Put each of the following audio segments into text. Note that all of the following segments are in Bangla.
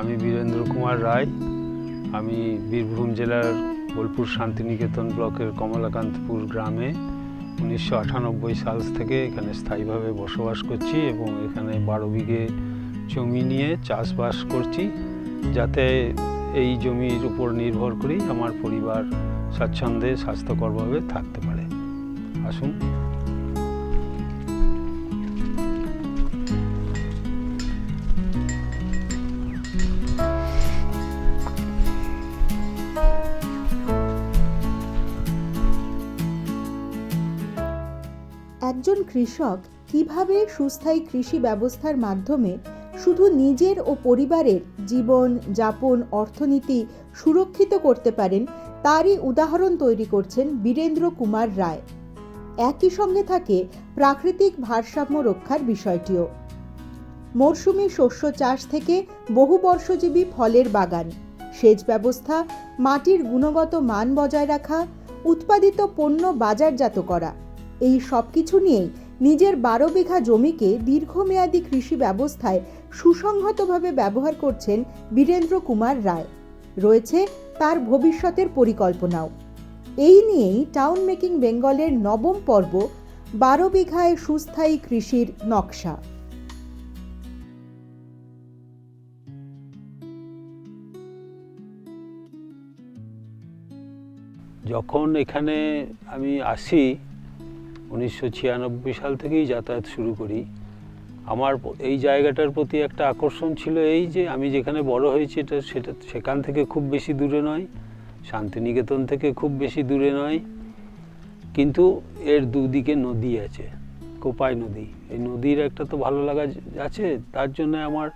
আমি বীরেন্দ্র কুমার রায়। আমি বীরভূম জেলার বোলপুর শান্তিনিকেতন ব্লকের কমলাকান্তপুর গ্রামে 1998 সাল থেকে এখানে স্থায়ীভাবে বসবাস করছি এবং এখানে 12 বিঘে জমি নিয়ে চাষবাস করছি, যাতে এই জমির উপর নির্ভর করেই আমার পরিবার স্বাচ্ছন্দ্যে স্বাস্থ্যকরভাবে থাকতে পারে। আসুন। একজন কৃষক কিভাবে সুস্থায়ী কৃষি ব্যবস্থার মাধ্যমে শুধু নিজের ও পরিবারের জীবন যাপন অর্থনীতি সুরক্ষিত করতে পারেন তারই উদাহরণ তৈরি করছেন বীরেন্দ্র কুমার রায়। একই সঙ্গে থাকে প্রাকৃতিক ভারসাম্য রক্ষার বিষয়টিও। মরশুমি শস্য চাষ থেকে বহুবর্ষজীবী ফলের বাগান, সেচ ব্যবস্থা, মাটির গুণগত মান বজায় রাখা, উৎপাদিত পণ্য বাজারজাত করা, এই সব কিছু নিয়েই নিজের 12 বিঘা জমিকে দীর্ঘমেয়াদী কৃষি ব্যবস্থায় সুসংহতভাবে ব্যবহার করছেন বীরেন্দ্র কুমার রায়। রয়েছে তার ভবিষ্যতের পরিকল্পনাও। এই নিয়েই টাউন মেকিং বেঙ্গলের 9ম পর্ব 12 বিঘায় সুস্থায়ী কৃষির নকশা। যখন এখানে আমি আসি 1996 সাল থেকেই যাতায়াত শুরু করি। আমার এই জায়গাটার প্রতি একটা আকর্ষণ ছিল এই যে আমি যেখানে বড় হয়েছি সেখান থেকে খুব বেশি দূরে নয়, শান্তিনিকেতন থেকে খুব বেশি দূরে নয়, কিন্তু এর দুদিকে নদী আছে, কোপাই নদী। এই নদীর একটা তো ভালো লাগা আছে, তার জন্য আমার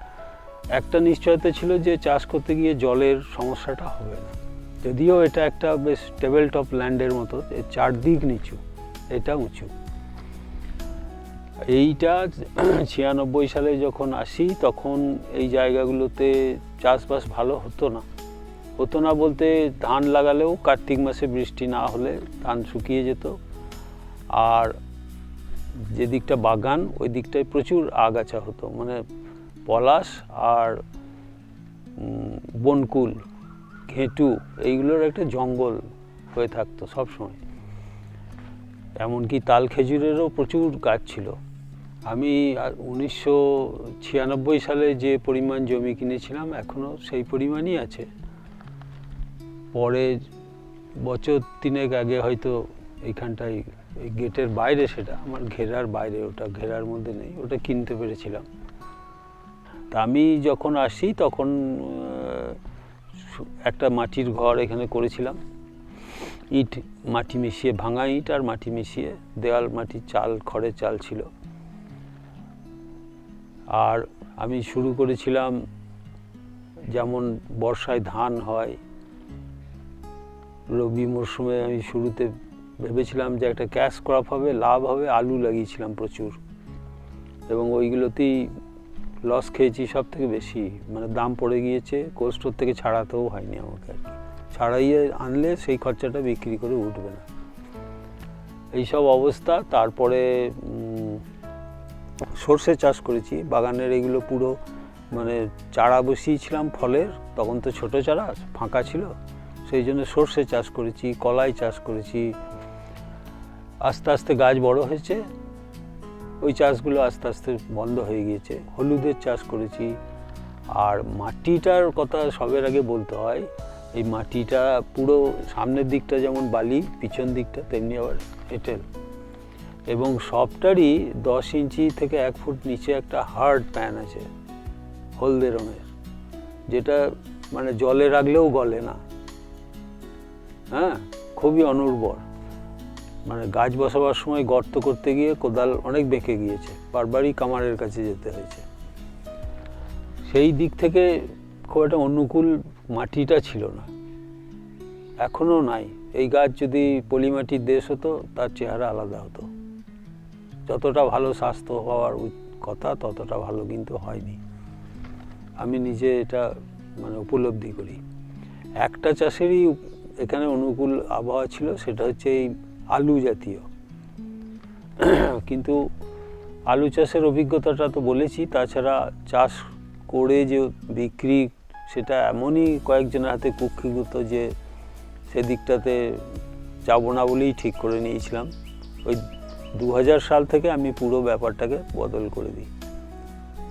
একটা নিশ্চয়তা ছিল যে চাষ করতে গিয়ে জলের সমস্যাটা হবে না। যদিও এটা একটা বেশ টেবিল টপ ল্যান্ডের মতো, চারদিক নিচু, এটা উঁচু। এইটা 96 সালে যখন আসি তখন এই জায়গাগুলোতে চাষবাস ভালো হতো না বলতে ধান লাগালেও কার্তিক মাসে বৃষ্টি না হলে ধান শুকিয়ে যেত। আর যে দিকটা বাগান ওই দিকটায় প্রচুর আগাছা হতো, মানে পলাশ আর বনকুল, ঘেঁটু, এইগুলোর একটা জঙ্গল হয়ে থাকতো সবসময়। এমনকি তাল খেজুরেরও প্রচুর গাছ ছিল। আমি 1996 সালে যে পরিমাণ জমি কিনেছিলাম এখনও সেই পরিমাণই আছে। পরে বছর 3 আগে হয়তো এইখানটায় এই গেটের বাইরে, সেটা আমার ঘেরার বাইরে, ওটা ঘেরার মধ্যে নেই, ওটা কিনতে পেরেছিলাম। তা আমি যখন আসি তখন একটা মাটির ঘর এখানে করেছিলাম, ইট মাটি মিশিয়ে, ভাঙা ইট আর মাটি মিশিয়ে, দেওয়াল মাটির চাল, খড়ের চাল ছিল। আর আমি শুরু করেছিলাম, যেমন বর্ষায় ধান হয়, রবি মরশুমে আমি শুরুতে ভেবেছিলাম যে একটা ক্যাশ ক্রপ হবে, লাভ হবে, আলু লাগিয়েছিলাম প্রচুর, এবং ওইগুলোতেই লস খেয়েছি সব থেকে বেশি। মানে দাম পড়ে গিয়েছে, কোল্ড স্টোর থেকে ছাড়াতেও হয়নি আমাকে, আর কি। ছাড়াইয়ে আনলে সেই খরচাটা বিক্রি করে উঠবে না, এইসব অবস্থা। তারপরে সর্ষে চাষ করেছি বাগানের, এগুলো পুরো মানে চারা বসিয়েছিলাম ফলের, তখন তো ছোট চারা ফাঁকা ছিল, সেই জন্য সর্ষে চাষ করেছি, কলাই চাষ করেছি। আস্তে আস্তে গাছ বড় হয়েছে, ওই চাষগুলো আস্তে আস্তে বন্ধ হয়ে গিয়েছে। হলুদের চাষ করেছি। আর মাটিটার কথা সবের আগে বলতে হয়, এই মাটিটা পুরো সামনের দিকটা যেমন বালি, পিছন দিকটা তেমনি আবার এঁটেল, এবং সবটারই 10 ইঞ্চি থেকে 1 ফুট নিচে একটা হার্ড প্যান আছে হলদে রঙের, যেটা মানে জলে রাখলেও গলে না। হ্যাঁ, খুবই অনুর্বর। মানে গাছ বসাবার সময় গর্ত করতে গিয়ে কোদাল অনেক বেঁকে গিয়েছে, বারবারই কামারের কাছে যেতে হয়েছে। সেই দিক থেকে খুব একটা অনুকূল মাটিটা ছিল না, এখনও নাই। এই গাছ যদি পলিমাটির দেশ হতো তার চেহারা আলাদা হতো। যতটা ভালো স্বাস্থ্য হওয়ার কথা ততটা ভালো কিন্তু হয়নি। আমি নিজে এটা মানে উপলব্ধি করি। একটা চাষেরই এখানে অনুকূল আবহাওয়া ছিল, সেটা হচ্ছে এই আলু জাতীয়। কিন্তু আলু চাষের অভিজ্ঞতাটা তো বলেছি, তাছাড়া চাষ করে যে বিক্রি সেটা এমনই কয়েকজনের হাতে কুক্ষিগত যে সেদিকটাতে যাবো না বলেই ঠিক করে নিয়েছিলাম। ওই 2000 সাল থেকে আমি পুরো ব্যাপারটাকে বদল করে দিই।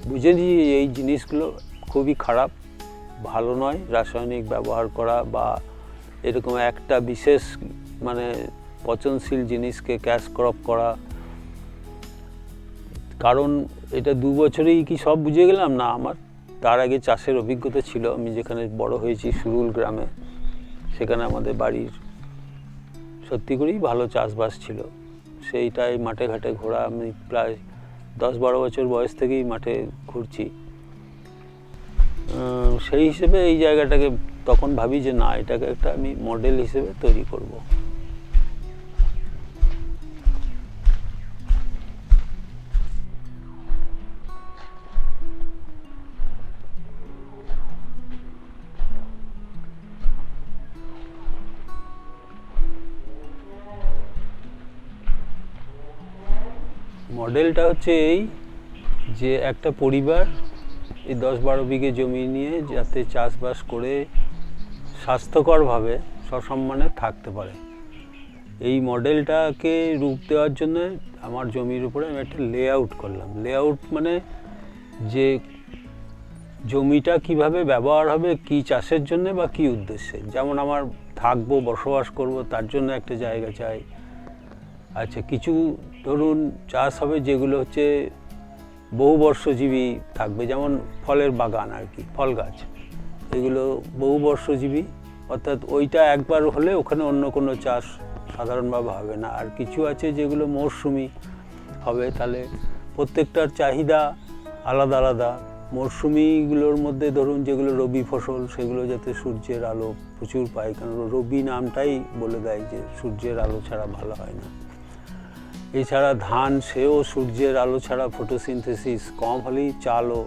বুঝে নিই এই জিনিসগুলো খুবই খারাপ, ভালো নয় রাসায়নিক ব্যবহার করা বা এরকম একটা বিশেষ মানে পচনশীল জিনিসকে ক্যাশ ক্রপ করা। কারণ এটা 2 বছরেই কি সব বুঝে গেলাম না, আমার তার আগে চাষের অভিজ্ঞতা ছিল। আমি যেখানে বড় হয়েছি সুরুল গ্রামে, সেখানে আমাদের বাড়ির সত্যি করেই ভালো চাষবাস ছিল। সেইটাই মাঠে ঘাটে ঘোরা, আমি প্রায় 10-12 বছর বয়স থেকেই মাঠে ঘুরছি। সেই হিসেবে এই জায়গাটাকে তখন ভাবি যে না, এটাকে একটা আমি মডেল হিসেবে তৈরি করব। মডেলটা হচ্ছে এই যে একটা পরিবার এই 10-12 বিঘে জমি নিয়ে যাতে চাষবাস করে স্বাস্থ্যকরভাবে সসম্মানে থাকতে পারে, এই মডেলটাকে রূপ দেওয়ার জন্য আমার জমির উপরে আমি একটা লেআউট করলাম। লেআউট মানে যে জমিটা কিভাবে ব্যবহার হবে, কি চাষের জন্য বা কি উদ্দেশ্যে। যেমন আমার থাকবো, বসবাস করব, তার জন্য একটা জায়গা চাই। আচ্ছা, কিছু ধরুন চাষ হবে যেগুলো হচ্ছে বহুবর্ষজীবী থাকবে, যেমন ফলের বাগান আর কি, ফল গাছ, এগুলো বহুবর্ষজীবী, অর্থাৎ ওইটা একবার হলে ওখানে অন্য কোনো চাষ সাধারণভাবে হবে না। আর কিছু আছে যেগুলো মরশুমি হবে, তাহলে প্রত্যেকটার চাহিদা আলাদা আলাদা। মরশুমিগুলোর মধ্যে ধরুন যেগুলো রবি ফসল, সেগুলো যাতে সূর্যের আলো প্রচুর পায়, কারণ রবি নামটাই বলে দেয় যে সূর্যের আলো ছাড়া ভালো হয় না। এছাড়া ধান, সেও সূর্যের আলো ছাড়া ফটোসিনথেসিস কম হলেই চাল ও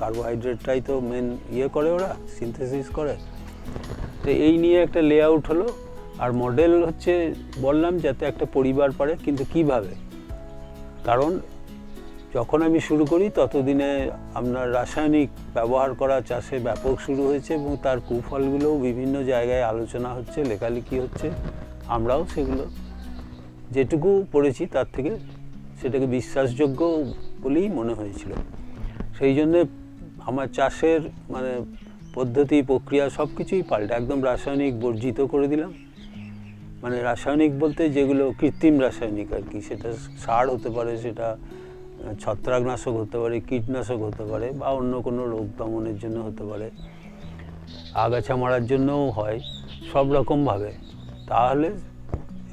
কার্বোহাইড্রেটটাই তো মেন করে, ওরা সিনথেসিস করে। তো এই নিয়ে একটা লেআউট হলো। আর মডেল হচ্ছে বললাম যাতে একটা পরিবার পারে, কিন্তু কিভাবে, কারণ যখন আমি শুরু করি ততদিনে আপনার রাসায়নিক ব্যবহার করা চাষে ব্যাপক শুরু হয়েছে এবং তার কুফলগুলোও বিভিন্ন জায়গায় আলোচনা হচ্ছে, লেখালেখি হচ্ছে। আমরাও সেগুলো যেটুকু পড়েছি তার থেকে সেটাকে বিশ্বাসযোগ্য বলেই মনে হয়েছিল। সেই জন্যে আমার চাষের মানে পদ্ধতি, প্রক্রিয়া সব কিছুই পাল্টে একদম রাসায়নিক বর্জিত করে দিলাম। মানে রাসায়নিক বলতে যেগুলো কৃত্রিম রাসায়নিক আর কি, সেটা সার হতে পারে, সেটা ছত্রাকনাশক হতে পারে, কীটনাশক হতে পারে, বা অন্য কোনো রোগ দমনের জন্য হতে পারে, আগাছা মারার জন্যও হয়, সব রকমভাবে। তাহলে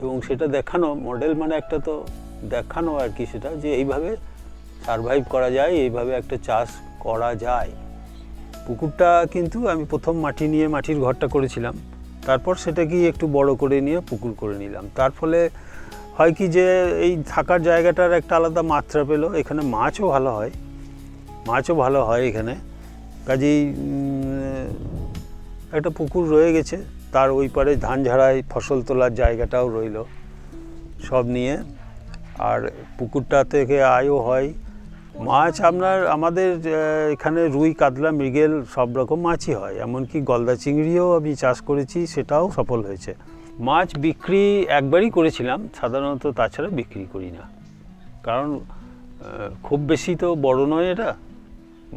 এবং সেটা দেখানো, মডেল মানে একটা তো দেখানো আর কি, সেটা যে এইভাবে সারভাইভ করা যায়, এইভাবে একটা চাষ করা যায়। পুকুরটা কিন্তু আমি প্রথম মাটি নিয়ে মাটির ঘরটা করেছিলাম, তারপর সেটাকেই একটু বড় করে নিয়ে পুকুর করে নিলাম। তার ফলে হয় কি যে এই থাকার জায়গাটার একটা আলাদা মাত্রা পেলো। এখানে মাছও ভালো হয় এখানে, কাজেই একটা পুকুর রয়ে গেছে, তার ওই পারে ধান ঝাড়াই ফসল তোলার জায়গাটাও রইল সব নিয়ে। আর পুকুরটা থেকে আয়ও হয়। মাছ আমাদের এখানে রুই, কাতলা, মৃগেল সব রকম মাছই হয়, এমনকি গলদা চিংড়িও আমি চাষ করেছি, সেটাও সফল হয়েছে। মাছ বিক্রি একবারই করেছিলাম সাধারণত, তাছাড়া বিক্রি করি না, কারণ খুব বেশি তো বড় নয় এটা,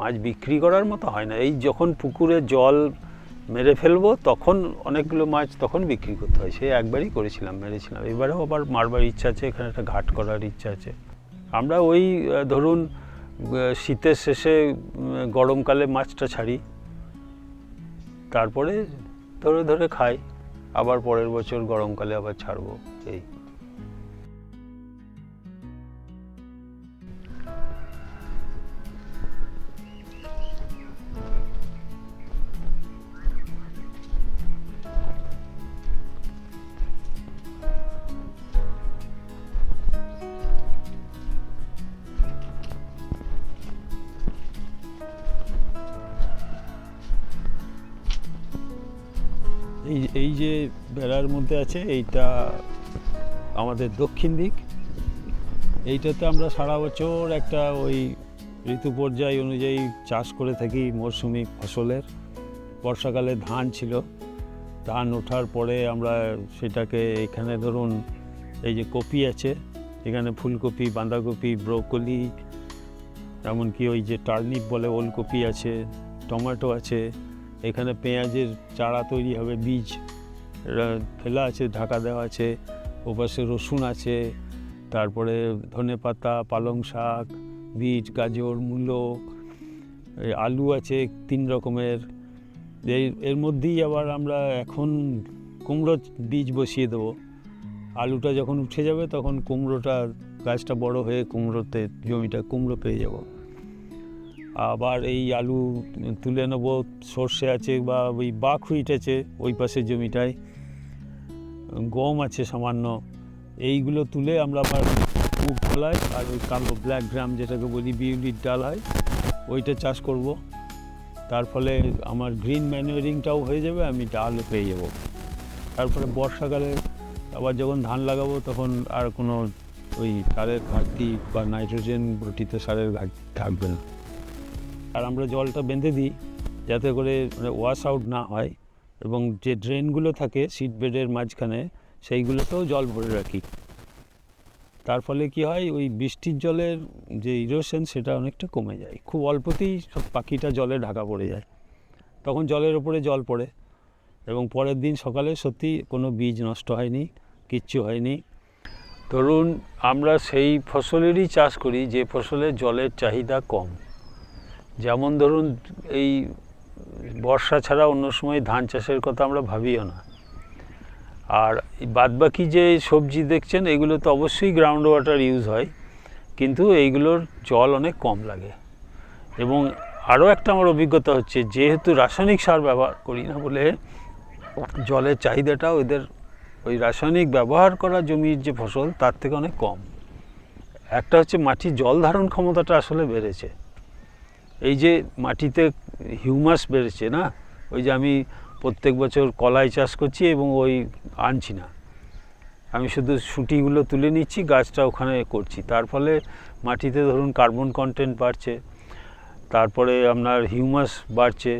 মাছ বিক্রি করার মতো হয় না। এই যখন পুকুরে জল মেরে ফেলবো তখন অনেকগুলো মাছ তখন বিক্রি করতে হয়, সে একবারই মেরেছিলাম। এবারেও আবার মারবার ইচ্ছা আছে, এখানে একটা ঘাট করার ইচ্ছা আছে। আমরা ওই ধরুন শীতের শেষে গরমকালে মাছটা ছাড়ি, তারপরে ধরে ধরে খাই, আবার পরের বছর গরমকালে আবার ছাড়বো। এই যে বেড়ার মধ্যে আছে, এইটা আমাদের দক্ষিণ দিক। এইটাতে আমরা সারা বছর একটা ওই ঋতু পর্যায় অনুযায়ী চাষ করে থাকি মরশুমি ফসলের। বর্ষাকালে ধান ছিল, ধান ওঠার পরে আমরা সেটাকে এখানে ধরুন এই যে কপি আছে, এখানে ফুলকপি, বাঁধাকপি, ব্রোকলি, এমনকি ওই যে টার্নিপ বলে ওলকপি আছে, টমেটো আছে, এখানে পেঁয়াজের চারা তৈরি হবে, বীজ ফেলা আছে, ঢাকা দেওয়া আছে, ওপাশে রসুন আছে, তারপরে ধনেপাতা, পালং শাক, বিট, গাজর, মূলো, আলু আছে 3 রকমের। এর মধ্যেই আবার আমরা এখন কুমড়ো বীজ বসিয়ে দেবো। আলুটা যখন উঠে যাবে তখন কুমড়োটা, গাছটা বড় হয়ে কুমড়োতে জমিটা কুমড়ো পেয়ে যাব। আবার এই আলু তুলে নেব, সর্ষে আছে বা ওই বাকহুইট আছে ওই পাশের জমিটায়, গম আছে সামান্য, এইগুলো তুলে আমরা আবার মুগ কলাই আর ওই কালো ব্ল্যাক গ্রাম যেটাকে বলি বিউলির ডাল হয়, ওইটা চাষ করব। তার ফলে আমার গ্রিন ম্যানুয়ারিংটাও হয়ে যাবে, আমি ডালও পেয়ে যাব। তারপরে বর্ষাকালে আবার যখন ধান লাগাবো তখন আর কোনো ওই সারের ঘাটতি বা নাইট্রোজেন ঘটিত সারের ঘাটতি থাকবে না। আর আমরা জলটা বেঁধে দিই যাতে করে ওয়াশ আউট না হয়, এবং যে ড্রেনগুলো থাকে সিড বেডের মাঝখানে সেইগুলোতেও জল ভরে রাখি। তার ফলে কি হয়, ওই বৃষ্টির জলের যে ইরোশন সেটা অনেকটা কমে যায়, খুব অল্পতেই সব পাখিটা জলে ঢাকা পড়ে যায়, তখন জলের ওপরে জল পড়ে, এবং পরের দিন সকালে সত্যি কোনো বীজ নষ্ট হয়নি, কিচ্ছু হয়নি। ধরুন আমরা সেই ফসলেরই চাষ করি যে ফসলে জলের চাহিদা কম, যেমন ধরুন এই বর্ষা ছাড়া অন্য সময় ধান চাষের কথা আমরা ভাবিও না। আর বাদবাকি যে সবজি দেখছেন এগুলো তো অবশ্যই গ্রাউন্ড ওয়াটার ইউজ হয়, কিন্তু এইগুলোর জল অনেক কম লাগে। এবং আরও একটা আমার অভিজ্ঞতা হচ্ছে, যেহেতু রাসায়নিক সার ব্যবহার করি না বলে জলের চাহিদাটাও এদের ওই রাসায়নিক ব্যবহার করা জমির যে ফসল তার থেকে অনেক কম। একটা হচ্ছে মাটির জল ধারণ ক্ষমতাটা আসলে বেড়েছে, এই যে মাটিতে হিউমাস বেড়েছে না, ওই যে আমি প্রত্যেক বছর কলাই চাষ করছি এবং ওই আনছি না, আমি শুধু শুঁটিগুলো তুলে নিচ্ছি, গাছটা ওখানে করছি, তার ফলে মাটিতে ধরুন কার্বন কন্টেন্ট বাড়ছে, তারপরে আপনার হিউমাস বাড়ছে,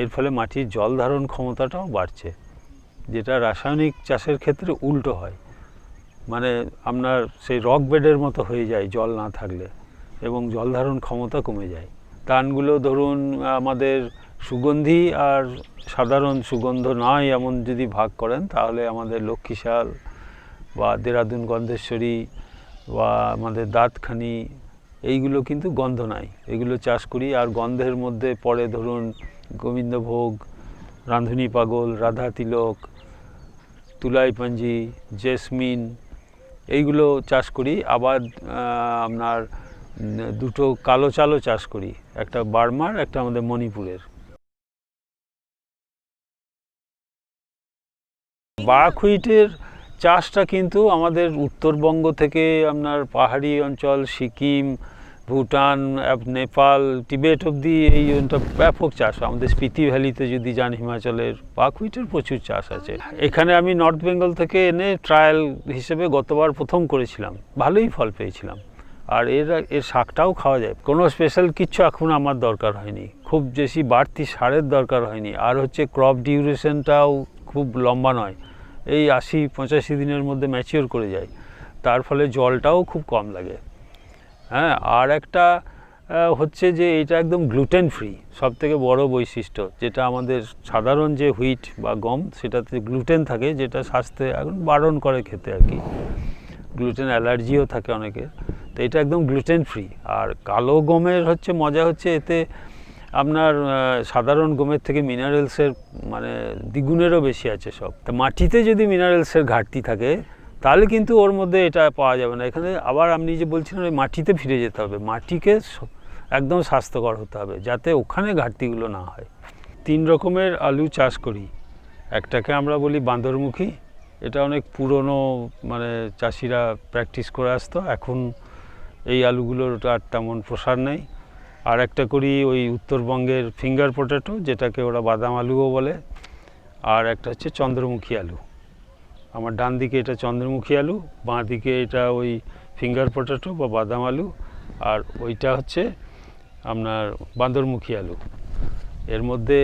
এর ফলে মাটির জল ধারণ ক্ষমতাটাও বাড়ছে, যেটা রাসায়নিক চাষের ক্ষেত্রে উল্টো হয়। মানে আপনার সেই রক বেডের মতো হয়ে যায় জল না থাকলে, এবং জল ধারণ ক্ষমতা কমে যায়। ধানগুলো ধরুন আমাদের সুগন্ধি আর সাধারণ সুগন্ধ নয় এমন যদি ভাগ করেন, তাহলে আমাদের লক্ষ্মীশাল বা দেরাদুন গন্ধেশ্বরী বা আমাদের দাঁতখানি এইগুলো কিন্তু গন্ধ নাই, এগুলো চাষ করি। আর গন্ধের মধ্যে পড়ে ধরুন গোবিন্দভোগ, রাঁধুনি পাগল, রাধা তিলক, তুলাইপাঞ্জি, জেসমিন, এইগুলো চাষ করি। আবার আপনার 2টো কালো চালও চাষ করি, একটা বার্মার, একটা আমাদের মণিপুরের। বাকহুইটের চাষটা কিন্তু আমাদের উত্তরবঙ্গ থেকে আপনার পাহাড়ি অঞ্চল, সিকিম, ভুটান, নেপাল, টিবেট অবধি এই ব্যাপক চাষ। আমাদের স্পিতি ভ্যালিতে যদি যান হিমাচলের, বাকহুইটের প্রচুর চাষ আছে। এখানে আমি নর্থ বেঙ্গল থেকে এনে ট্রায়াল হিসেবে গতবার প্রথম করেছিলাম, ভালোই ফল পেয়েছিলাম। আর এর শাকটাও খাওয়া যায়, কোনো স্পেশাল কিচ্ছু এখন আমার দরকার হয়নি, খুব বেশি বাড়তি সারের দরকার হয়নি। আর হচ্ছে ক্রপ ডিউরেশনটাও খুব লম্বা নয়, এই 80-85 দিনের মধ্যে ম্যাচিওর করে যায়, তার ফলে জলটাও খুব কম লাগে। হ্যাঁ, আর একটা হচ্ছে যে এটা একদম গ্লুটেন ফ্রি, সবথেকে বড় বৈশিষ্ট্য, যেটা আমাদের সাধারণ যে হুইট বা গম সেটাতে গ্লুটেন থাকে, যেটা স্বাস্থ্যে এখন বারণ করে খেতে আর কি, গ্লুটেন অ্যালার্জিও থাকে অনেকের, তো এটা একদম গ্লুটেন ফ্রি। আর কালো গমের হচ্ছে মজা হচ্ছে এতে আপনার সাধারণ গমের থেকে মিনারেলসের মানে দ্বিগুণেরও বেশি আছে সব। তা মাটিতে যদি মিনারেলসের ঘাটতি থাকে তাহলে কিন্তু ওর মধ্যে এটা পাওয়া যাবে না। এখানে আবার আপনি যে বলছিলেন ওই মাটিতে ফিরে যেতে হবে, মাটিকে একদম স্বাস্থ্যকর হতে হবে যাতে ওখানে ঘাটতিগুলো না হয়। 3 রকমের আলু চাষ করি, একটাকে আমরা বলি বাঁদরমুখী, এটা অনেক পুরনো মানে চাষিরা প্র্যাকটিস করে আসতো, এখন এই আলুগুলোর আর তেমন প্রসার নেই। আর একটা করি ওই উত্তরবঙ্গের ফিঙ্গার পটেটো, যেটাকে ওরা বাদাম আলুও বলে, আর একটা হচ্ছে চন্দ্রমুখী আলু। আমার ডান দিকে এটা চন্দ্রমুখী আলু, বাঁ দিকে এটা ওই ফিঙ্গার পটেটো বা বাদাম আলু, আর ওইটা হচ্ছে আপনার বাঁদরমুখী আলু। এর মধ্যে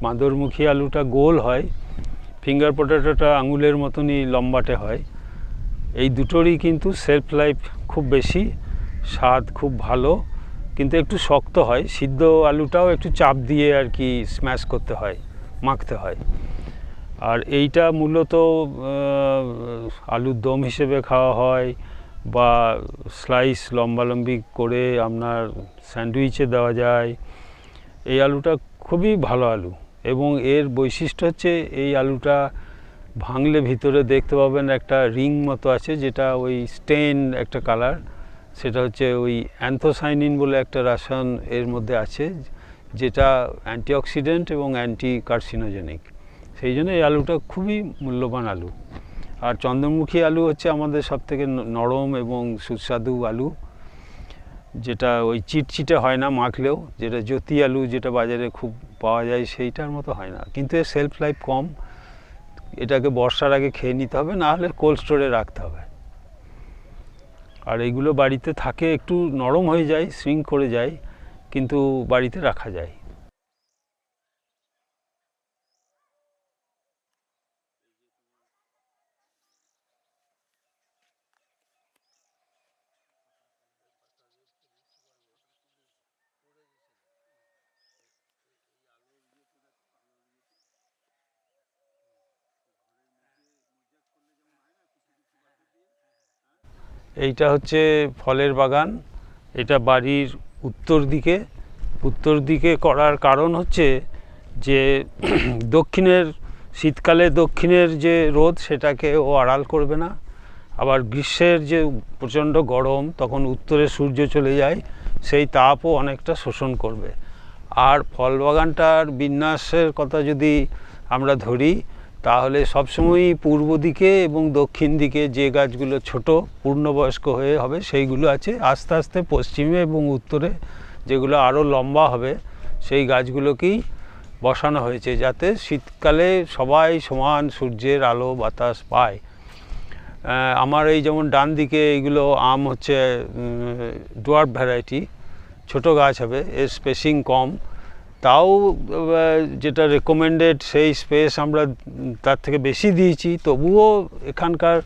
মাদরমুখী আলুটা গোল হয়, ফিঙ্গার পটেটোটা আঙুলের মতনই লম্বাটে হয়। এই দুটোরই কিন্তু সেলফ লাইফ খুব বেশি, স্বাদ খুব ভালো, কিন্তু একটু শক্ত হয়। সিদ্ধ আলুটাও একটু চাপ দিয়ে আর কি স্ম্যাশ করতে হয়, মাখতে হয়। আর এইটা মূলত আলুর দম হিসেবে খাওয়া হয়, বা স্লাইস লম্বালম্বি করে আপনার স্যান্ডউইচে দেওয়া যায়। এই আলুটা খুবই ভালো আলু, এবং এর বৈশিষ্ট্য হচ্ছে এই আলুটা ভাঙলে ভিতরে দেখতে পাবেন একটা রিং মতো আছে, যেটা ওই স্টেন একটা কালার, সেটা হচ্ছে ওই অ্যান্থোসাইনিন বলে একটা রাসায়ন এর মধ্যে আছে, যেটা অ্যান্টিঅক্সিডেন্ট এবং অ্যান্টি কার্সিনোজেনিক। সেই জন্য এই আলুটা খুবই মূল্যবান আলু। আর চন্দ্রমুখী আলু হচ্ছে আমাদের সবথেকে নরম এবং সুস্বাদু আলু, যেটা ওই চিটচিটে হয় না মাখলেও, যেটা জ্যোতি আলু যেটা বাজারে খুব পাওয়া যায় সেইটার মতো হয় না, কিন্তু এর সেলফ লাইফ কম। এটাকে বর্ষার আগে খেয়ে নিতে হবে, না হলে কোল্ড স্টোরে রাখতে হবে। আর এইগুলো বাড়িতে থাকে, একটু নরম হয়ে যায়, শ্রিঙ্ক করে যায়, কিন্তু বাড়িতে রাখা যায়। এইটা হচ্ছে ফলের বাগান, এটা বাড়ির উত্তর দিকে করার কারণ হচ্ছে যে শীতকালে দক্ষিণের যে রোদ সেটাকে ও আড়াল করবে না, আবার গ্রীষ্মের যে প্রচণ্ড গরম তখন উত্তরে সূর্য চলে যায়, সেই তাপও অনেকটা শোষণ করবে। আর ফল বাগানটার বিন্যাসের কথা যদি আমরা ধরি, তাহলে সবসময়ই পূর্ব দিকে এবং দক্ষিণ দিকে যে গাছগুলো ছোট পূর্ণবয়স্ক হয়ে হবে সেইগুলো আছে, আস্তে আস্তে পশ্চিমে এবং উত্তরে যেগুলো আরও লম্বা হবে সেই গাছগুলোকেই বসানো হয়েছে, যাতে শীতকালে সবাই সমান সূর্যের আলো বাতাস পায়। আমার এই যেমন ডান দিকে এইগুলো আম হচ্ছে ডোয়ার্ফ ভ্যারাইটি, ছোট গাছ হবে, এর স্পেসিং কম, তাও যেটা রেকমেন্ডেড সেই স্পেস আমরা তার থেকে বেশি দিয়েছি, তবুও এখানকার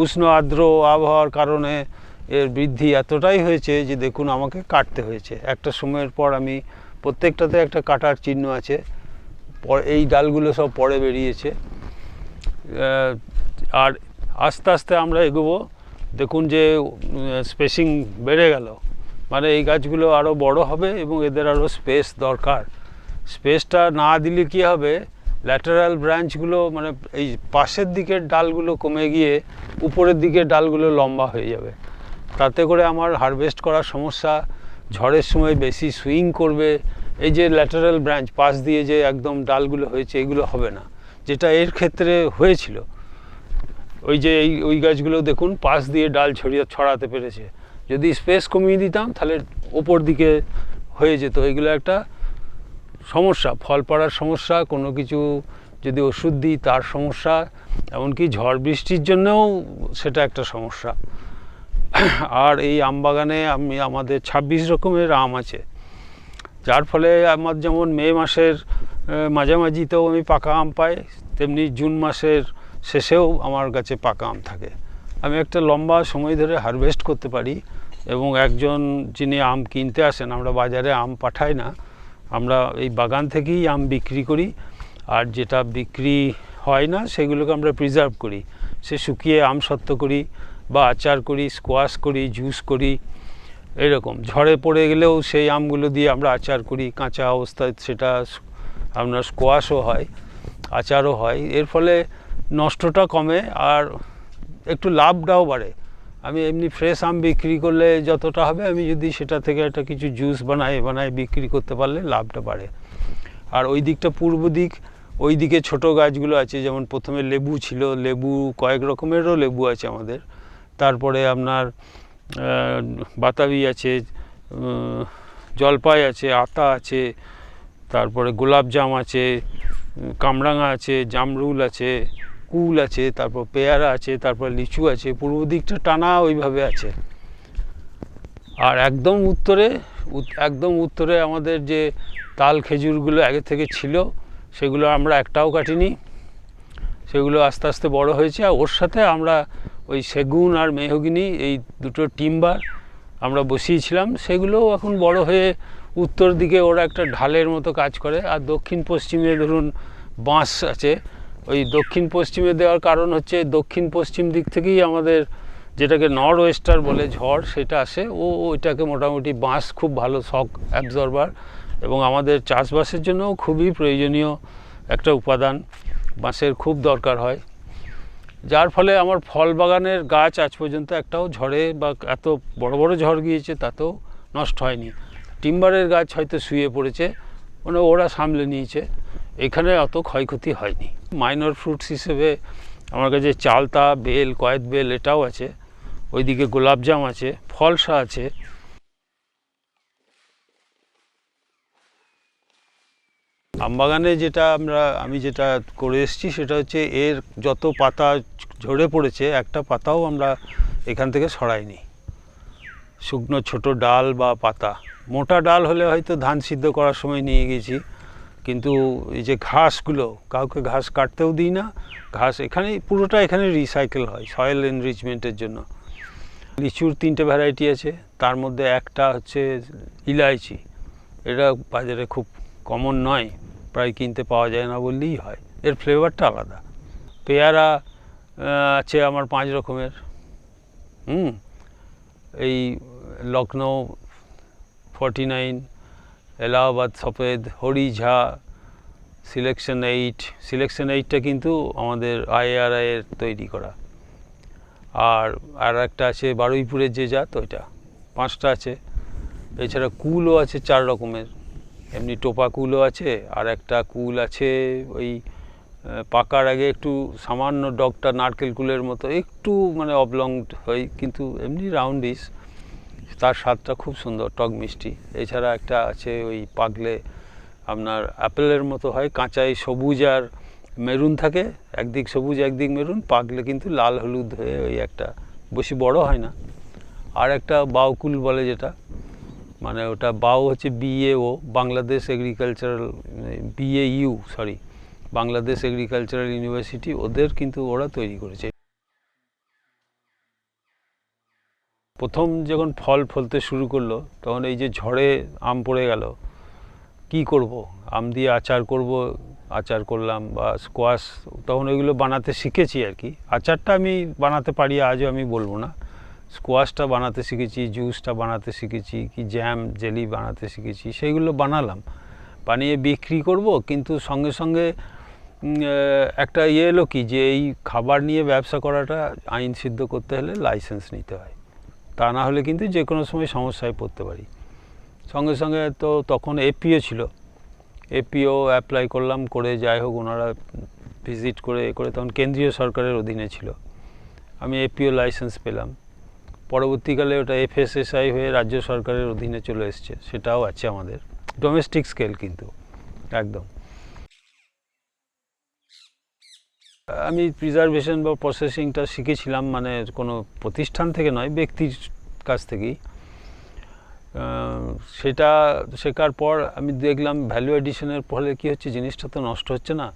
উষ্ণ আর্দ্র আবহাওয়ার কারণে এর বৃদ্ধি এতটাই হয়েছে যে দেখুন আমাকে কাটতে হয়েছে। একটা সময়ের পর আমি প্রত্যেকটাতে একটা কাটার চিহ্ন আছে, এই ডালগুলো সব পরে বেরিয়েছে। আর আস্তে আস্তে আমরা এগোবো, দেখুন যে স্পেসিং বেড়ে গেল, মানে এই গাছগুলো আরও বড় হবে এবং এদের আরও স্পেস দরকার। স্পেসটা না দিলে কী হবে, ল্যাটারাল ব্রাঞ্চগুলো মানে এই পাশের দিকের ডালগুলো কমে গিয়ে উপরের দিকের ডালগুলো লম্বা হয়ে যাবে, তাতে করে আমার হারভেস্ট করার সমস্যা, ঝড়ের সময় বেশি সুইং করবে। এই যে ল্যাটারাল ব্রাঞ্চ পাশ দিয়ে যে একদম ডালগুলো হয়েছে, এগুলো হবে না, যেটা এর ক্ষেত্রে হয়েছিল। ওই যে ওই গাছগুলো দেখুন পাশ দিয়ে ডাল ছড়াতে পেরেছে। যদি স্পেস কমিয়ে দিতাম তাহলে ওপর দিকে হয়ে যেত। এগুলো একটা সমস্যা, ফল পড়ার সমস্যা, কোনো কিছু যদি ওষুধ দিই তার সমস্যা, এমনকি ঝড় বৃষ্টির জন্যও সেটা একটা সমস্যা। আর এই আম বাগানে আমাদের 26 রকমের আম আছে, যার ফলে আমার যেমন মে মাসের মাঝামাঝিতেও আমি পাকা আম পাই, তেমনি জুন মাসের শেষেও আমার কাছে পাকা আম থাকে। আমি একটা লম্বা সময় ধরে হারভেস্ট করতে পারি, এবং একজন যিনি আম কিনতে আসেন, আমরা বাজারে আম পাঠাই না, আমরা এই বাগান থেকেই আম বিক্রি করি। আর যেটা বিক্রি হয় না সেগুলোকে আমরা প্রিজার্ভ করি, সে শুকিয়ে আমসত্ত্ব করি বা আচার করি, স্কোয়াশ করি, জুস করি, এরকম। ঝড়ে পড়ে গেলেও সেই আমগুলো দিয়ে আমরা আচার করি, কাঁচা অবস্থায় সেটা আপনার স্কোয়াশও হয়, আচারও হয়। এর ফলে নষ্টটা কমে আর একটু লাভটাও বাড়ে। আমি এমনি ফ্রেশ আম বিক্রি করলে যতটা হবে, আমি যদি সেটা থেকে একটা কিছু জুস বানাই বিক্রি করতে পারলে লাভটা বাড়ে। আর ওই দিকটা পূর্ব দিক, ওই দিকে ছোটো গাছগুলো আছে, যেমন প্রথমে লেবু ছিল, লেবু কয়েক রকমেরও লেবু আছে আমাদের, তারপরে আপনার বাতাবি আছে, জলপাই আছে, আতা আছে, তারপরে গোলাপজাম আছে, কামরাঙা আছে, জামরুল আছে, কুল আছে, তারপর পেয়ারা আছে, তারপর লিচু আছে। পূর্ব দিকটা টানা ওইভাবে আছে। আর একদম উত্তরে একদম উত্তরে আমাদের যে তাল খেজুরগুলো আগে থেকে ছিল সেগুলো আমরা একটাও কাটিনি, সেগুলো আস্তে আস্তে বড় হয়েছে। আর ওর সাথে আমরা ওই সেগুন আর মেহগিনি এই দুটো টিম্বার আমরা বসিয়েছিলাম, সেগুলোও এখন বড় হয়ে উত্তর দিকে ওরা একটা ঢালের মতো কাজ করে। আর দক্ষিণ পশ্চিমে ধরুন বাঁশ আছে, ওই দক্ষিণ পশ্চিমে দেওয়ার কারণ হচ্ছে দক্ষিণ পশ্চিম দিক থেকেই আমাদের যেটাকে নর্থ ওয়েস্টার বলে ঝড় সেটা আসে, ওইটাকে মোটামুটি বাঁশ খুব ভালো শক অ্যাবজর্বার এবং আমাদের চাষবাসের জন্যও খুবই প্রয়োজনীয় একটা উপাদান, বাঁশের খুব দরকার হয়। যার ফলে আমার ফল বাগানের গাছ আজ পর্যন্ত একটাও ঝড়ে বা এত বড় বড় ঝড় গিয়েছে তাতেও নষ্ট হয়নি। টিম্বারের গাছ হয়তো শুয়ে পড়েছে, মানে ওরা সামলে নিয়েছে, এখানে অত ক্ষয়ক্ষতি হয়নি। মাইনর ফ্রুটস হিসেবে আমার কাছে চালতা, বেল, কয়েদ বেল এটাও আছে, ওইদিকে গোলাপজাম আছে, ফলসা আছে। আমবাগানে আমি যেটা করে এসেছি সেটা হচ্ছে এর যত পাতা ঝরে পড়েছে একটা পাতাও আমরা এখান থেকে সরাইনি। শুকনো ছোট ডাল বা পাতা, মোটা ডাল হলে হয়তো ধান সিদ্ধ করার সময় নিয়ে গেছি, কিন্তু এই যে ঘাসগুলো, কাউকে ঘাস কাটতেও দিই না, ঘাস পুরোটা এখানে রিসাইকেল হয় সয়েল এনরিচমেন্টের জন্য। লিচুর 3টে ভ্যারাইটি আছে, তার মধ্যে একটা হচ্ছে ইলাইচি, এটা বাজারে খুব কমন নয়, প্রায় কিনতে পাওয়া যায় না বললেই হয়, এর ফ্লেভারটা আলাদা। পেয়ারা আছে আমার 5 রকমের, এই লখনৌ 49, এলাহাবাদ সফেদ, হরিঝা, সিলেকশন 8টা কিন্তু আমাদের IRI এর তৈরি করা। আর একটা আছে বারুইপুরের যে জাত, ওইটা 5টা আছে। এছাড়া কুলও আছে 4 রকমের, এমনি টোপা কুলও আছে, আর একটা কুল আছে ওই পাকার আগে একটু সামান্য ডগটা নারকেল কুলের মতো একটু মানে অবলং হয়, কিন্তু এমনি রাউন্ডিস, তার স্বাদটা খুব সুন্দর, টক মিষ্টি। এছাড়া একটা আছে ওই পাকলে আপনার অ্যাপেলের মতো হয়, কাঁচাই সবুজ আর মেরুন থাকে, একদিক সবুজ একদিক মেরুন, পাকলে কিন্তু লাল হলুদ হয়ে ওই একটা, বেশি বড় হয় না। আর একটা বাউকুল বলে যেটা, মানে ওটা বাউ হচ্ছে BAO, Bangladesh agricultural, Bangladesh agricultural university, ওদের কিন্তু ওরা তৈরি করেছে। প্রথম যখন ফল ফলতে শুরু করলো তখন এই যে ঝড়ে আম পড়ে গেল, কি করব, আম দিয়ে আচার করলাম বা স্কোয়াশ, তখন ওইগুলো বানাতে শিখেছি আর কি। আচারটা আমি বানাতে পারি আজও আমি বলবো না, স্কোয়াশটা বানাতে শিখেছি, জুসটা বানাতে শিখেছি, কি জ্যাম জেলি বানাতে শিখেছি, সেইগুলো বানিয়ে বিক্রি করব। কিন্তু সঙ্গে সঙ্গে একটা এলো কি, যে এই খাবার নিয়ে ব্যবসা করাটা আইন সিদ্ধ করতে হলে লাইসেন্স নিতে হয়, তা না হলে কিন্তু যে কোনো সময় সমস্যায় পড়তে পারি। সঙ্গে সঙ্গে তো তখন APO ছিল, APO অ্যাপ্লাই করলাম, করে যাই হোক ওনারা ভিজিট করে তখন কেন্দ্রীয় সরকারের অধীনে ছিল, আমি APO লাইসেন্স পেলাম। পরবর্তীকালে ওটা FSSAI হয়ে রাজ্য সরকারের অধীনে চলে এসছে, সেটাও আছে আমাদের, ডোমেস্টিক স্কেল কিন্তু একদম। আমি প্রিজারভেশন বা প্রসেসিংটা শিখেছিলাম, মানে কোনো প্রতিষ্ঠান থেকে নয়, ব্যক্তির কাছ থেকেই। সেটা শেখার পর আমি দেখলাম ভ্যালু এডিশনের ফলে কী হচ্ছে, জিনিসটা তো নষ্ট হচ্ছে না,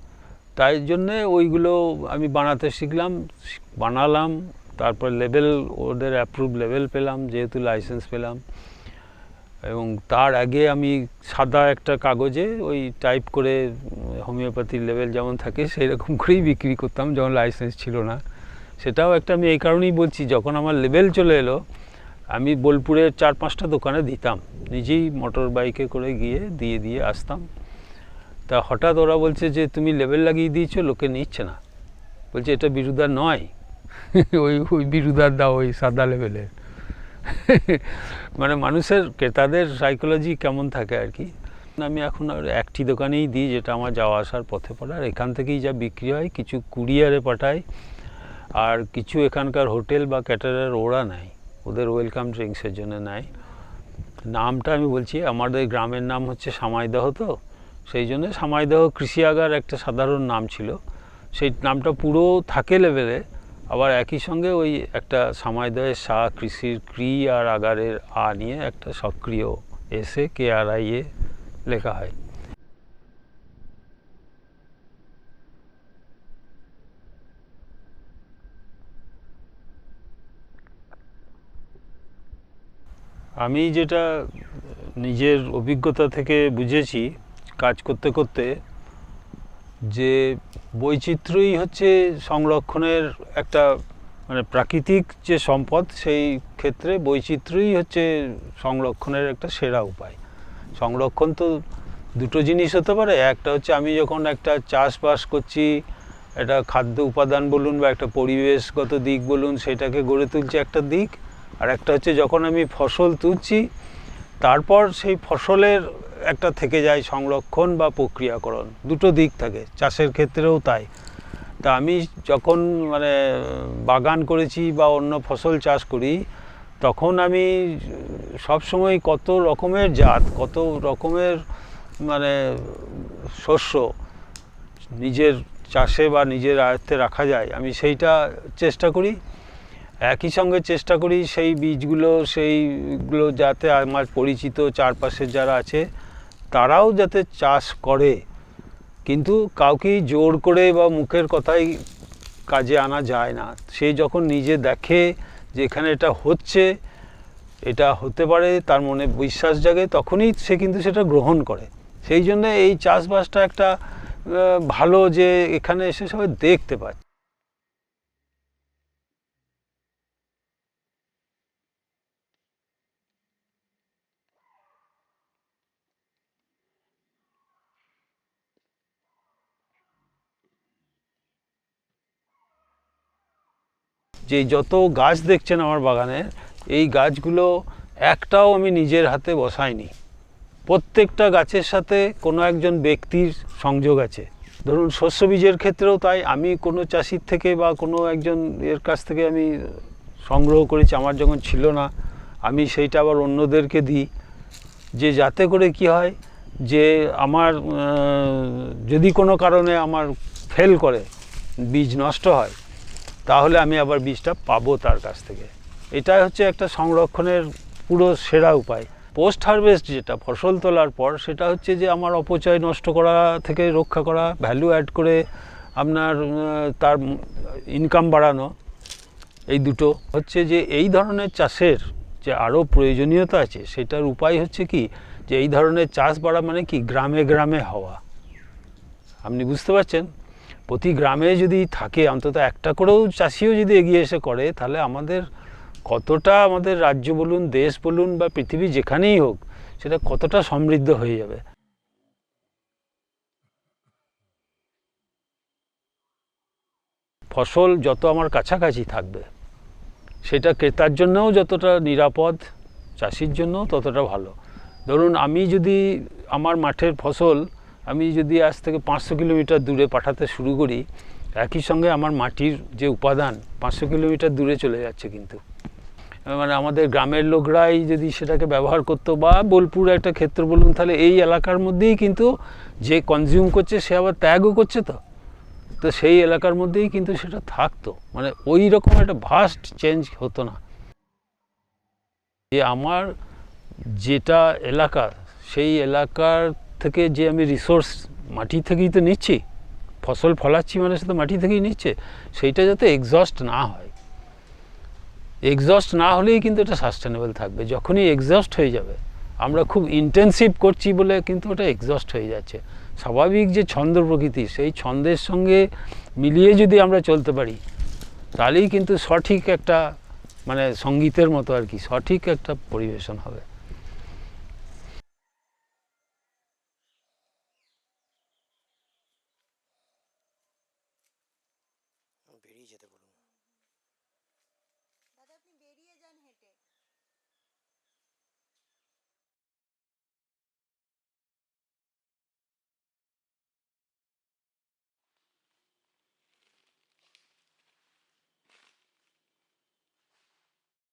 তাই জন্যে ওইগুলো আমি বানাতে শিখলাম, বানালাম। তারপর ওদের অ্যাপ্রুভ লেভেল পেলাম, যেহেতু লাইসেন্স পেলাম। এবং তার আগে আমি সাদা একটা কাগজে ওই টাইপ করে হোমিওপ্যাথির লেভেল যেমন থাকে সেই রকম করেই বিক্রি করতাম যখন লাইসেন্স ছিল না। সেটাও একটা, আমি এই কারণেই বলছি, যখন আমার লেভেল চলে এলো আমি বোলপুরের 4-5টা দোকানে দিতাম, নিজেই মোটর বাইকে করে গিয়ে দিয়ে আসতাম। তা হঠাৎ ওরা বলছে যে তুমি লেভেল লাগিয়ে দিয়েছো, লোকে নিচ্ছে না, বলছে এটা বিরুদার নয়, ওই বিরুদার দাও, ওই সাদা লেভেলের। মানে মানুষের, ক্রেতাদের সাইকোলজি কেমন থাকে আর কি। আমি এখন একটি দোকানেই দিই, যেটা আমার যাওয়া আসার পথে পড়ে, আর এখান থেকেই যা বিক্রি হয়, কিছু কুরিয়ারে পাঠাই, আর কিছু এখানকার হোটেল বা ক্যাটারার ওরা নেয়, ওদের ওয়েলকাম ড্রিঙ্কসের জন্য নেয়। নামটা আমি বলছি, আমাদের গ্রামের নাম হচ্ছে সামাইদহ, তো সেই জন্য সামাইদহ কৃষি আগার একটা সাধারণ নাম ছিল, সেই নামটা পুরো থাকে লেভেলে, আবার একই সঙ্গে ওই একটা সামাইদহের কৃষির আর আগারের নিয়ে একটা সক্রিয় SAKRIA লেখা হয়। আমি যেটা নিজের অভিজ্ঞতা থেকে বুঝেছি কাজ করতে করতে, যে বৈচিত্র্যই হচ্ছে সংরক্ষণের একটা মানে প্রাকৃতিক যে সম্পদ, সেই ক্ষেত্রে বৈচিত্র্যই হচ্ছে সংরক্ষণের একটা সেরা উপায়। সংরক্ষণ তো দুটো জিনিস হতে পারে, একটা হচ্ছে আমি যখন একটা চাষবাস করছি, একটা খাদ্য উপাদান বলুন বা একটা পরিবেশগত দিক বলুন, সেটাকে গড়ে তুলছি একটা দিক, আর একটা হচ্ছে যখন আমি ফসল তুলছি তারপর সেই ফসলের একটা থেকে যায় সংরক্ষণ বা প্রক্রিয়াকরণ, দুটো দিক থাকে। চাষের ক্ষেত্রেও তাই। তা আমি যখন মানে বাগান করেছি বা অন্য ফসল চাষ করি, তখন আমি সবসময় কত রকমের জাত, কত রকমের মানে শস্য নিজের চাষে বা নিজের আয়ত্তে রাখা যায়, আমি সেইটা চেষ্টা করি। একই সঙ্গে চেষ্টা করি সেই বীজগুলো সেইগুলো যাতে আমার পরিচিত চারপাশের যারা আছে তারাও যাতে চাষ করে, কিন্তু কাউকেই জোর করে বা মুখের কথাই কাজে আনা যায় না। সে যখন নিজে দেখে যে এখানে এটা হচ্ছে, এটা হতে পারে, তার মনে বিশ্বাস জাগে, তখনই সে কিন্তু সেটা গ্রহণ করে। সেই জন্য এই চাষবাসটা একটা ভালো, যে এখানে এসে সবাই দেখতে পায়। যে যত গাছ দেখছেন আমার বাগানে, এই গাছগুলো একটাও আমি নিজের হাতে বসাইনি। প্রত্যেকটা গাছের সাথে কোনো একজন ব্যক্তির সংযোগ আছে। ধরুন শস্য বীজের ক্ষেত্রেও তাই, আমি কোনো চাষির থেকে বা কোনো একজন এর কাছ থেকে আমি সংগ্রহ করেছি, আমার যখন ছিল না আমি সেইটা আবার অন্যদেরকে দিই, যে যাতে করে কি হয় যে আমার যদি কোনো কারণে আমার ফেল করে, বীজ নষ্ট হয়, তাহলে আমি আবার বীজটা পাবো তার কাছ থেকে। এটাই হচ্ছে একটা সংরক্ষণের পুরো সেরা উপায়। পোস্ট হারভেস্ট যেটা ফসল তোলার পর, সেটা হচ্ছে যে আমার অপচয় নষ্ট করা থেকে রক্ষা করা, ভ্যালু অ্যাড করে আপনার তার ইনকাম বাড়ানো, এই দুটো হচ্ছে যে এই ধরনের চাষের যে আরও প্রয়োজনীয়তা আছে, সেটার উপায় হচ্ছে কি, যে এই ধরনের চাষ বাড়া মানে কি গ্রামে গ্রামে হওয়া। আপনি বুঝতে পারছেন, প্রতি গ্রামে যদি থাকে অন্তত একটা করেও চাষিও যদি এগিয়ে এসে করে, তাহলে আমাদের কতটা, আমাদের রাজ্য বলুন, দেশ বলুন বা পৃথিবী যেখানেই হোক, সেটা কতটা সমৃদ্ধ হয়ে যাবে। ফসল যত আমার কাছাকাছি থাকবে, সেটা ক্রেতার জন্যও যতটা নিরাপদ, চাষির জন্যও ততটা ভালো। ধরুন আমি যদি আমার মাঠের ফসল আমি যদি আজ থেকে 500 কিলোমিটার দূরে পাঠাতে শুরু করি, একই সঙ্গে আমার মাটির যে উপাদান 500 কিলোমিটার দূরে চলে যাচ্ছে। কিন্তু মানে আমাদের গ্রামের লোকরাই যদি সেটাকে ব্যবহার করতো, বা বোলপুর একটা ক্ষেত্র বলুন, তাহলে এই এলাকার মধ্যেই কিন্তু যে কনজিউম করছে সে আবার ত্যাগও করছে, তো সেই এলাকার মধ্যেই কিন্তু সেটা থাকতো। মানে ওই রকম একটা ভাস্ট চেঞ্জ হতো না। যে আমার যেটা এলাকা, সেই এলাকার থেকে যে আমি রিসোর্স মাটি থেকেই তো নিচ্ছি, ফসল ফলাচ্ছি মানে সেটা মাটি থেকেই নিচ্ছে, সেইটা যাতে এক্সস্ট না হয়। এক্সস্ট না হলেই কিন্তু এটা সাস্টেনেবল থাকবে। যখনই এক্সস্ট হয়ে যাবে, আমরা খুব ইন্টেন্সিভ করছি বলে কিন্তু ওটা এক্সস্ট হয়ে যাচ্ছে। স্বাভাবিক যে ছন্দ প্রকৃতি, সেই ছন্দের সঙ্গে মিলিয়ে যদি আমরা চলতে পারি, তাহলেই কিন্তু সঠিক একটা মানে সঙ্গীতের মতো আর কি, সঠিক একটা পরিবেশন হবে।